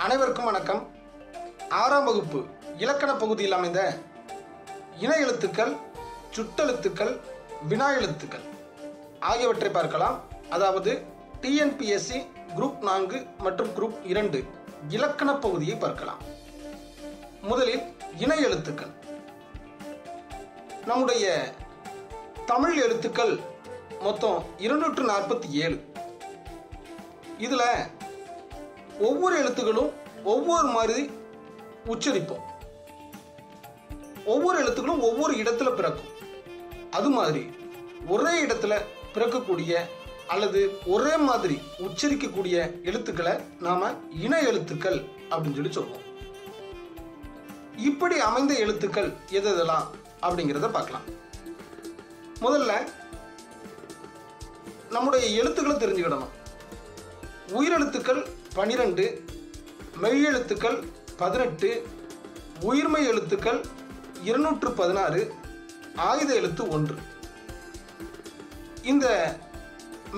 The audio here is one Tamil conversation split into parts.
அனைவருக்கும் வணக்கம். 6ஆம் வகுப்பு இலக்கண பகுதியில் அமைந்த இன எழுத்துக்கள், சுட்டெழுத்துக்கள், வினா எழுத்துக்கள் ஆகியவற்றை பார்க்கலாம். அதாவது டிஎன்பிஎஸ்சி குரூப் 4 மற்றும் குரூப் 2 இலக்கண பகுதியை பார்க்கலாம். முதலில் இன எழுத்துக்கள். நம்முடைய தமிழ் எழுத்துக்கள் மொத்தம் 247. இதில் ஒவ்வொரு எழுத்துக்களும் ஒவ்வொரு மாதிரி உச்சரிப்போம். ஒவ்வொரு எழுத்துக்களும் ஒவ்வொரு இடத்துல பிறக்கும். அது மாதிரி ஒரே இடத்துல பிறக்கக்கூடிய அல்லது ஒரே மாதிரி உச்சரிக்கக்கூடிய எழுத்துக்களை நாம இன எழுத்துக்கள் அப்படின்னு சொல்லி சொல்லுவோம். இப்படி அமைந்த எழுத்துக்கள் எதெல்லாம் அப்படிங்கிறத பார்க்கலாம். முதல்ல நம்முடைய எழுத்துக்களை தெரிஞ்சுக்கிடணும். உயிரெழுத்துக்கள் 12, மெய்யெழுத்துக்கள் 18, உயிர்மெய் எழுத்துக்கள் 216, ஆயுத எழுத்து 1. இந்த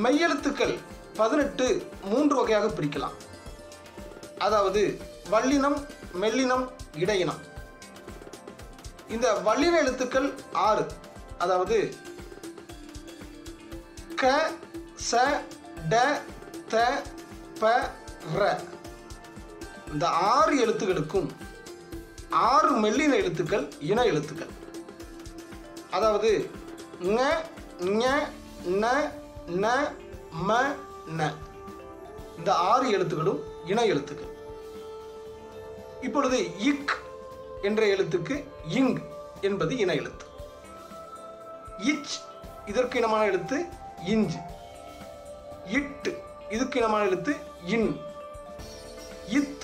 மெய்யெழுத்துக்கள் 18 3 வகையாக பிரிக்கலாம். அதாவது வல்லினம், மெல்லினம், இடையினம். இந்த வல்லின எழுத்துக்கள் 6. அதாவது க, ச, ட, த, ப, ர. இந்த 6 எழுத்துக்களுக்கும் 6 மெல்லின எழுத்துக்கள் இன எழுத்துக்கள். அதாவது ங, ஞ, ந, ந, ம, ந. இந்த 6 எழுத்துக்களும் இன எழுத்துக்கள். இப்பொழுது இக் என்ற எழுத்துக்கு இங் என்பது இன எழுத்து. இச் இதற்கு இனமான எழுத்து இஞ்ச். இட் இதுக்கு இனமான எழுத்து இன். இத்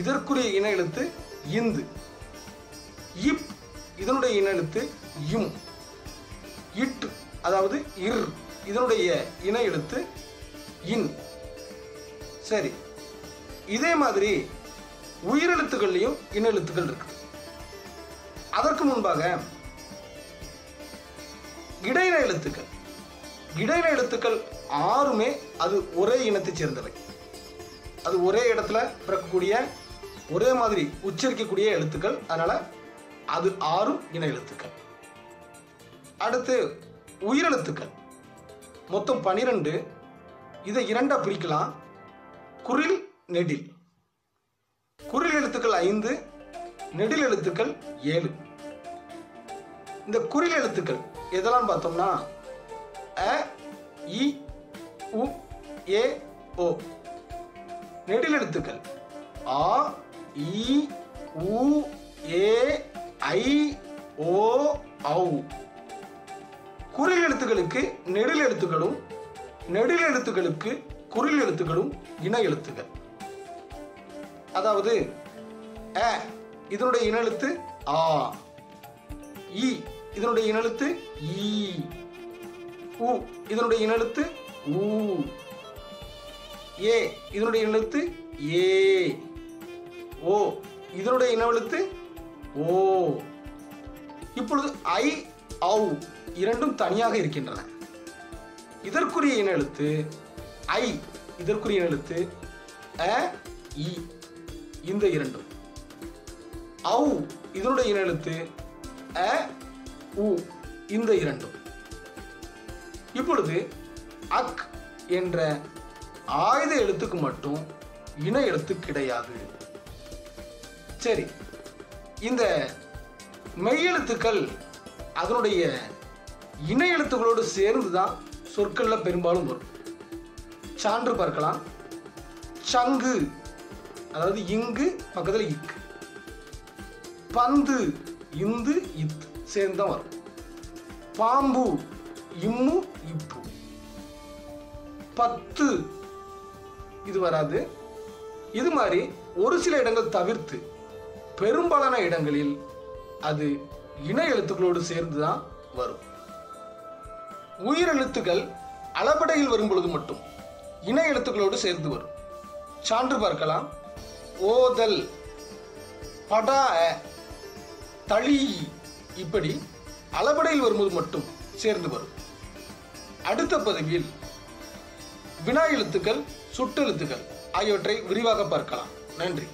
இதற்குரிய இன எழுத்து இந்து. இப் இதனுடைய இன எழுத்து யும். இட் அதாவது இர் இதனுடைய இன எழுத்து இன். சரி, இதே மாதிரி உயிரெழுத்துக்கள்லையும் இன எழுத்துக்கள் இருக்கு. அதற்கு முன்பாக இடையின எழுத்துக்கள். இடையின எழுத்துக்கள் 6மே அது ஒரே இனத்தைச் சேர்ந்தவை. அது ஒரே இடத்துல பிறக்கக்கூடிய ஒரே மாதிரி உச்சரிக்கக்கூடிய எழுத்துக்கள். அதனால அது 6 இன எழுத்துக்கள். அடுத்து உயிரெழுத்துக்கள் மொத்தம் 12. இதை 2ஆ பிரிக்கலாம். குறில், நெடில். குறில் எழுத்துக்கள் 5, நெடில் எழுத்துக்கள் 7. இந்த குறில் எழுத்துக்கள் எதெல்லாம் பார்த்தோம்னா அ, இ, உ, ஏ, ஓ. நெடில் எழுத்துக்கள் ஆ, இ, உ, ஏ, ஐ, ஓ, ஔ. குறில் எழுத்துக்களுக்கு நெடில் எழுத்துக்களும், நெடில் எழுத்துக்களுக்கு குறில் எழுத்துக்களும் இன எழுத்துக்கள். அதாவது அ இதனுடைய இன எழுத்து ஆ, இ இதனுடைய இன எழுத்து ஈ, உ இதனுடைய இன எழுத்து ஊ, ஏ இதனுடைய இன எழுத்து ஏ, ஓ இதனுடைய இன எழுத்து ஓ. இப்பொழுது ஐ, ஔ இரண்டும் தனியாக இருக்கின்றன. இதற்குரிய இன எழுத்து ஐ, இதற்குரிய இன எழுத்து அ, இ. இந்த இரண்டும். ஔ இதனுடைய இன எழுத்து அ, உ. இந்த இரண்டும். இப்பொழுது அக் என்ற ஆயுத எழுத்துக்கு மட்டும் இன எழுத்து கிடையாது. சரி, இந்த மெய்யெழுத்துக்கள் அதனுடைய இன எழுத்துக்களோடு சேர்ந்துதான் சொற்கள்ல பெரும்பாலும் வரும். சான்று பார்க்கலாம். சங்கு அதாவது இங்கு பக்கத்தில் இக்கு. பந்து இந்து இத் சேர்ந்துதான் வரும். பாம்பு இம்மு இப்பு. பத்து இது வராது. இது மாதிரி ஒரு சில இடங்கள் தவிர்த்து பெரும்பாலான இடங்களில் அது இன எழுத்துக்களோடு சேர்ந்துதான் வரும். உயிரெழுத்துக்கள் அளபடையில் வரும் பொழுது மட்டும் இன எழுத்துக்களோடு சேர்ந்து வரும். சான்று பார்க்கலாம். ஓதல், படா, தளி இப்படி அளபடையில் வரும்போது மட்டும் சேர்ந்து வரும். அடுத்த பதிவில் வினா எழுத்துக்கள், சுட்டெழுத்துக்கள் ஆகியவற்றை விரிவாக பார்க்கலாம். நன்றி.